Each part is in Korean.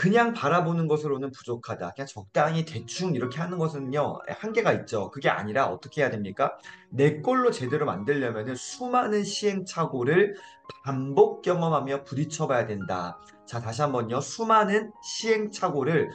그냥 바라보는 것으로는 부족하다. 그냥 적당히 대충 이렇게 하는 것은요, 한계가 있죠. 그게 아니라 어떻게 해야 됩니까? 내 걸로 제대로 만들려면 수많은 시행착오를 반복 경험하며 부딪혀봐야 된다. 자, 다시 한번요. 수많은 시행착오를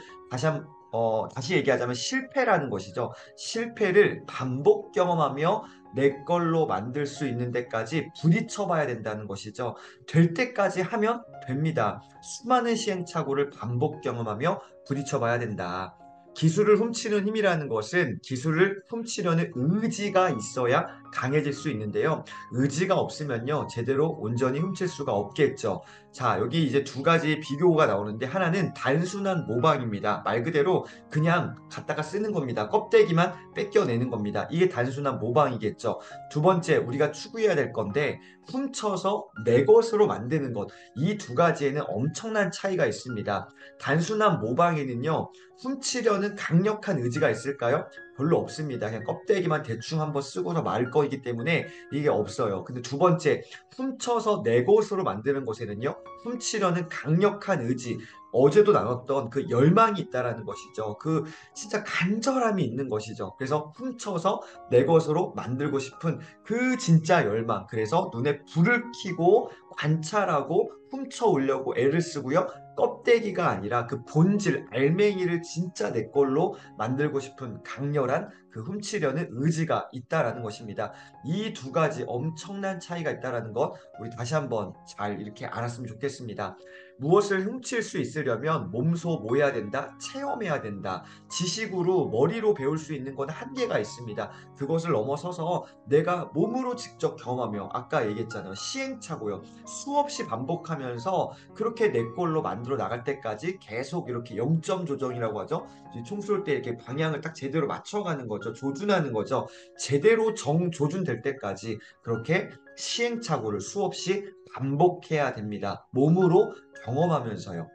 다시 얘기하자면 실패라는 것이죠. 실패를 반복 경험하며 내 걸로 만들 수 있는 데까지 부딪혀봐야 된다는 것이죠. 될 때까지 하면 됩니다. 수많은 시행착오를 반복 경험하며 부딪혀봐야 된다. 기술을 훔치는 힘이라는 것은 기술을 훔치려는 의지가 있어야 강해질 수 있는데요. 의지가 없으면요, 제대로 온전히 훔칠 수가 없겠죠. 자, 여기 이제 두 가지 비교가 나오는데 하나는 단순한 모방입니다. 말 그대로 그냥 갖다가 쓰는 겁니다. 껍데기만 뺏겨내는 겁니다. 이게 단순한 모방이겠죠. 두 번째, 우리가 추구해야 될 건데 훔쳐서 내 것으로 만드는 것. 이 두 가지에는 엄청난 차이가 있습니다. 단순한 모방에는요, 훔치려는 강력한 의지가 있을까요? 별로 없습니다. 그냥 껍데기만 대충 한번 쓰고서 말 거이기 때문에 이게 없어요. 근데 두 번째, 훔쳐서 내 것으로 만드는 것에는요, 훔치려는 강력한 의지, 어제도 나눴던 그 열망이 있다라는 것이죠. 그 진짜 간절함이 있는 것이죠. 그래서 훔쳐서 내 것으로 만들고 싶은 그 진짜 열망. 그래서 눈에 불을 켜고 관찰하고 훔쳐오려고 애를 쓰고요. 껍데기가 아니라 그 본질, 알맹이를 진짜 내 걸로 만들고 싶은 강렬한 그 훔치려는 의지가 있다라는 것입니다. 이 두 가지 엄청난 차이가 있다라는 것 우리 다시 한번 잘 이렇게 알았으면 좋겠습니다. 무엇을 훔칠 수 있으려면 몸소 뭐 해야 된다? 체험해야 된다. 지식으로 머리로 배울 수 있는 건 한계가 있습니다. 그것을 넘어서서 내가 몸으로 직접 경험하며 아까 얘기했잖아요. 시행착오요. 수없이 반복하면서 그렇게 내 걸로 만들어 나갈 때까지 계속 이렇게 0점 조정이라고 하죠. 총 쏠 때 이렇게 방향을 딱 제대로 맞춰가는 거죠. 조준하는 거죠. 제대로 정 조준될 때까지 그렇게 시행착오를 수없이 반복해야 됩니다. 몸으로 경험하면서요.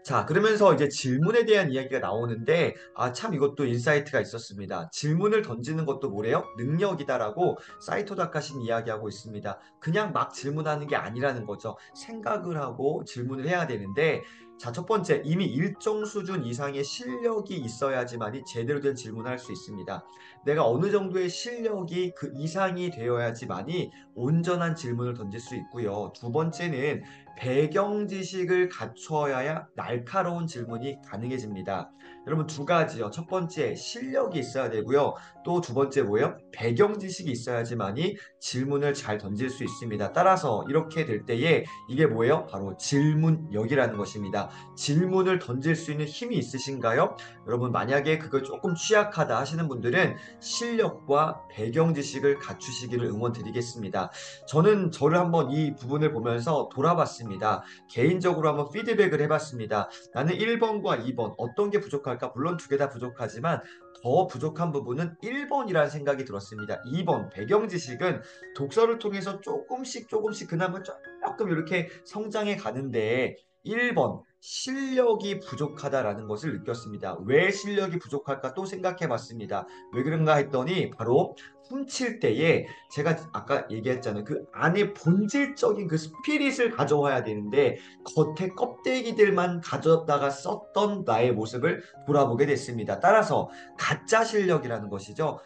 자, 그러면서 이제 질문에 대한 이야기가 나오는데, 참 이것도 인사이트가 있었습니다. 질문을 던지는 것도 뭐래요? 능력이다라고 사이토 다카신 이야기하고 있습니다. 그냥 막 질문하는 게 아니라는 거죠. 생각을 하고 질문을 해야 되는데, 자, 첫 번째, 이미 일정 수준 이상의 실력이 있어야지만이 제대로 된 질문을 할 수 있습니다. 내가 어느 정도의 실력이 그 이상이 되어야지만이 온전한 질문을 던질 수 있고요. 두 번째는 배경 지식을 갖춰야 날카로운 질문이 가능해집니다. 여러분 두 가지요. 첫 번째 실력이 있어야 되고요. 또 두 번째 뭐예요? 배경 지식이 있어야지만이 질문을 잘 던질 수 있습니다. 따라서 이렇게 될 때에 이게 뭐예요? 바로 질문력이라는 것입니다. 질문을 던질 수 있는 힘이 있으신가요? 여러분 만약에 그걸 조금 취약하다 하시는 분들은 실력과 배경 지식을 갖추시기를 응원드리겠습니다. 저는 저를 한번 이 부분을 보면서 돌아봤습니다. 개인적으로 한번 피드백을 해봤습니다. 나는 1번과 2번 어떤 게 부족할까? 물론 두 개 다 부족하지만 더 부족한 부분은 1번이라는 생각이 들었습니다. 2번 배경 지식은 독서를 통해서 조금씩 그나마 조금 이렇게 성장해 가는데 1번 실력이 부족하다라는 것을 느꼈습니다. 왜 실력이 부족할까 또 생각해 봤습니다. 왜 그런가 했더니 바로 훔칠 때에 제가 아까 얘기했잖아요. 그 안에 본질적인 그 스피릿을 가져와야 되는데 겉에 껍데기들만 가져다가 썼던 나의 모습을 돌아보게 됐습니다. 따라서 가짜 실력이라는 것이죠.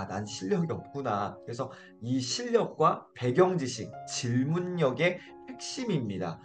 난 실력이 없구나. 그래서 이 실력과 배경 지식, 질문력의 핵심입니다.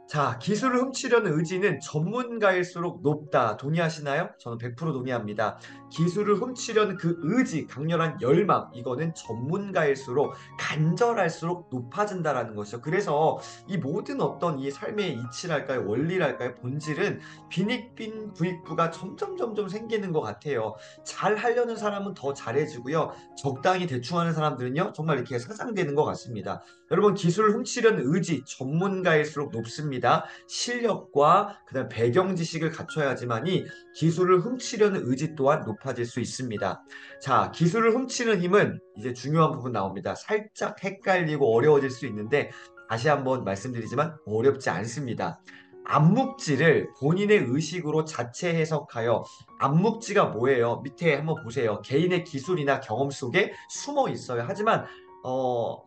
자, 기술을 훔치려는 의지는 전문가일수록 높다. 동의하시나요? 저는 100% 동의합니다. 기술을 훔치려는 그 의지, 강렬한 열망, 이거는 전문가일수록 간절할수록 높아진다라는 것이죠. 그래서 이 모든 어떤 이 삶의 이치랄까요, 원리랄까요, 본질은 빈익빈 부익부가 점점 생기는 것 같아요. 잘 하려는 사람은 더 잘해지고요. 적당히 대충 하는 사람들은요, 정말 이렇게 사장되는 것 같습니다. 여러분 기술을 훔치려는 의지 전문가일수록 높습니다. 실력과 그다음 배경 지식을 갖춰야지만이 기술을 훔치려는 의지 또한 높아질 수 있습니다. 자, 기술을 훔치는 힘은 이제 중요한 부분 나옵니다. 살짝 헷갈리고 어려워질 수 있는데 다시 한번 말씀드리지만 어렵지 않습니다. 암묵지를 본인의 의식으로 자체 해석하여 암묵지가 뭐예요? 밑에 한번 보세요. 개인의 기술이나 경험 속에 숨어 있어요. 하지만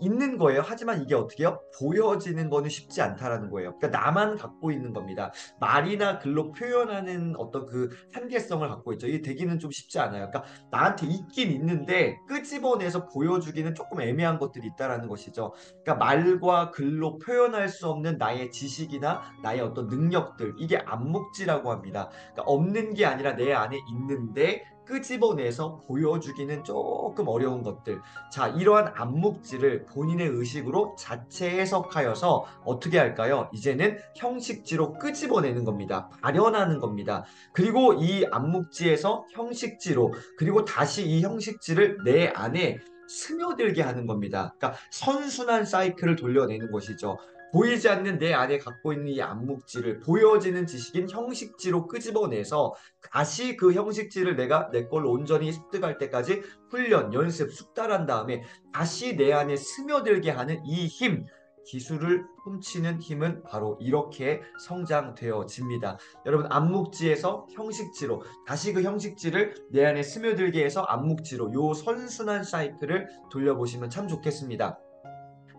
있는 거예요. 하지만 이게 어떻게 해요? 보여지는 거는 쉽지 않다라는 거예요. 그러니까 나만 갖고 있는 겁니다. 말이나 글로 표현하는 어떤 그 한계성을 갖고 있죠. 이 되기는 좀 쉽지 않아요. 그러니까 나한테 있긴 있는데 끄집어내서 보여주기는 조금 애매한 것들이 있다라는 것이죠. 그러니까 말과 글로 표현할 수 없는 나의 지식이나 나의 어떤 능력들, 이게 암묵지라고 합니다. 그러니까 없는 게 아니라 내 안에 있는데 끄집어내서 보여주기는 조금 어려운 것들. 자, 이러한 암묵지를 본인의 의식으로 자체 해석하여서 어떻게 할까요? 이제는 형식지로 끄집어내는 겁니다. 발현하는 겁니다. 그리고 이 암묵지에서 형식지로, 그리고 다시 이 형식지를 내 안에 스며들게 하는 겁니다. 그러니까 선순환 사이클을 돌려내는 것이죠. 보이지 않는 내 안에 갖고 있는 이 암묵지를 보여지는 지식인 형식지로 끄집어내서 다시 그 형식지를 내가 내 걸로 온전히 습득할 때까지 훈련, 연습, 숙달한 다음에 다시 내 안에 스며들게 하는 이 힘, 기술을 훔치는 힘은 바로 이렇게 성장되어집니다. 여러분, 암묵지에서 형식지로, 다시 그 형식지를 내 안에 스며들게 해서 암묵지로, 요 선순환 사이클을 돌려보시면 참 좋겠습니다.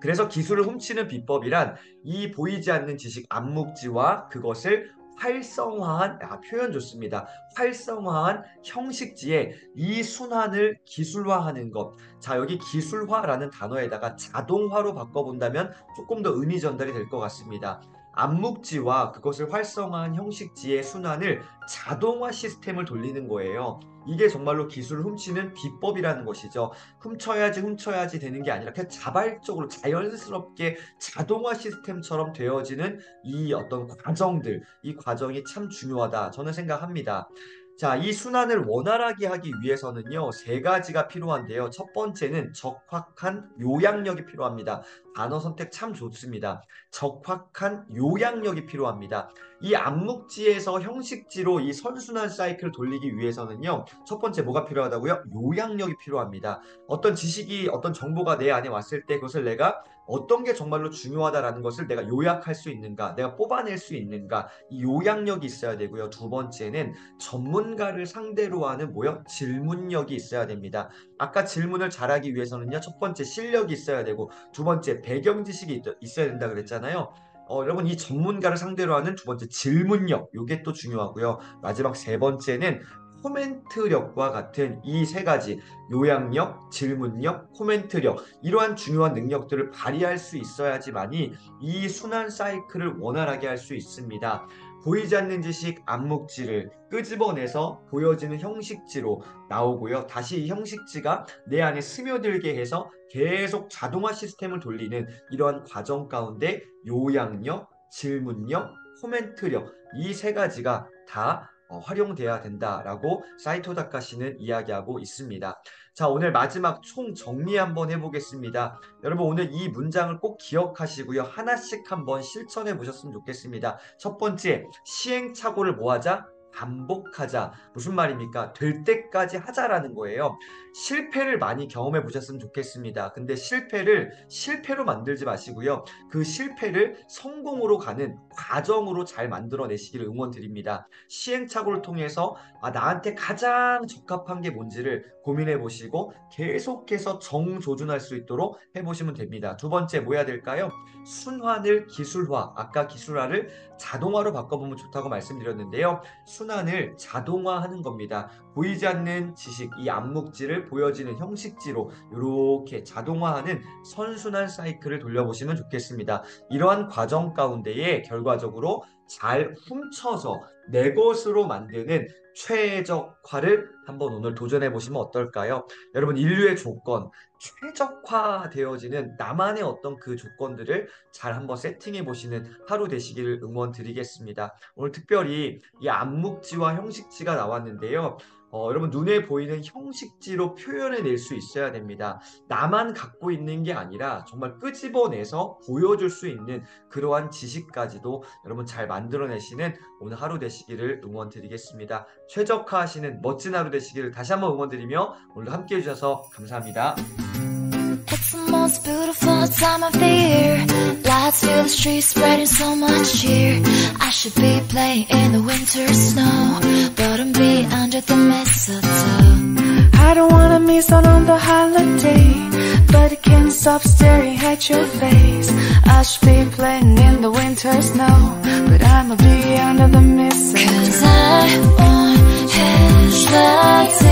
그래서 기술을 훔치는 비법이란 이 보이지 않는 지식 암묵지와 그것을 활성화한, 표현 좋습니다. 활성화한 형식지에 이 순환을 기술화하는 것. 자, 여기 기술화라는 단어에다가 자동화로 바꿔본다면 조금 더 의미 전달이 될 것 같습니다. 암묵지와 그것을 활성화한 형식지의 순환을 자동화 시스템을 돌리는 거예요. 이게 정말로 기술을 훔치는 비법이라는 것이죠. 훔쳐야지 되는 게 아니라 그냥 자발적으로 자연스럽게 자동화 시스템처럼 되어지는 이 어떤 과정들, 이 과정이 참 중요하다 저는 생각합니다. 자, 이 순환을 원활하게 하기 위해서는요, 세 가지가 필요한데요. 첫 번째는 적확한 요약력이 필요합니다. 단어 선택 참 좋습니다. 적확한 요약력이 필요합니다. 이 암묵지에서 형식지로 이 선순환 사이클을 돌리기 위해서는요, 첫 번째 뭐가 필요하다고요? 요약력이 필요합니다. 어떤 지식이, 어떤 정보가 내 안에 왔을 때 그것을 내가 어떤 게 정말로 중요하다라는 것을 내가 요약할 수 있는가, 내가 뽑아낼 수 있는가, 이 요약력이 있어야 되고요. 두 번째는 전문가를 상대로 하는 뭐요? 질문력이 있어야 됩니다. 아까 질문을 잘하기 위해서는요, 첫 번째 실력이 있어야 되고, 두 번째 배경 지식이 있어야 된다 그랬잖아요. 여러분, 이 전문가를 상대로 하는 두 번째 질문력, 이게 또 중요하고요. 마지막 세 번째는 코멘트력과 같은 이 세 가지, 요약력, 질문력, 코멘트력, 이러한 중요한 능력들을 발휘할 수 있어야지만이 이 순환 사이클을 원활하게 할 수 있습니다. 보이지 않는 지식 암묵지를 끄집어내서 보여지는 형식지로 나오고요. 다시 이 형식지가 내 안에 스며들게 해서 계속 자동화 시스템을 돌리는 이러한 과정 가운데 요약력, 질문력, 코멘트력, 이 세 가지가 다 활용돼야 된다라고 사이토 다카시는 이야기하고 있습니다. 자, 오늘 마지막 총 정리 한번 해보겠습니다. 여러분, 오늘 이 문장을 꼭 기억하시고요. 하나씩 한번 실천해 보셨으면 좋겠습니다. 첫 번째, 시행착오를 뭐하자? 반복하자. 무슨 말입니까? 될 때까지 하자라는 거예요. 실패를 많이 경험해 보셨으면 좋겠습니다. 근데 실패를 실패로 만들지 마시고요. 그 실패를 성공으로 가는 과정으로 잘 만들어내시기를 응원드립니다. 시행착오를 통해서 나한테 가장 적합한 게 뭔지를 고민해 보시고 계속해서 정조준할 수 있도록 해보시면 됩니다. 두 번째 뭐 해야 될까요? 순환을 기술화. 아까 기술화를 자동화로 바꿔보면 좋다고 말씀드렸는데요. 순환을 자동화하는 겁니다. 보이지 않는 지식, 이 암묵지를 보여지는 형식지로 이렇게 자동화하는 선순환 사이클을 돌려보시면 좋겠습니다. 이러한 과정 가운데에 결과적으로 잘 훔쳐서 내 것으로 만드는 최적화를 한번 오늘 도전해 보시면 어떨까요? 여러분, 인류의 조건, 최적화되어지는 나만의 어떤 그 조건들을 잘 한번 세팅해 보시는 하루 되시기를 응원드리겠습니다. 오늘 특별히 이 암묵지와 형식지가 나왔는데요. 여러분, 눈에 보이는 형식지로 표현해낼 수 있어야 됩니다. 나만 갖고 있는 게 아니라 정말 끄집어내서 보여줄 수 있는 그러한 지식까지도 여러분 잘 만들어내시는 오늘 하루 되시기를 응원드리겠습니다. 최적화하시는 멋진 하루 되시기를 다시 한번 응원드리며 오늘도 함께해 주셔서 감사합니다. It's the most beautiful time of the year. Lights fill the streets, spreading so much cheer. I should be playing in the winter snow, but I'm be under the mistletoe. I don't wanna miss out on the holiday, but I can't stop staring at your face. I should be playing in the winter snow, but I'ma be under the mistletoe. 'Cause I want his love.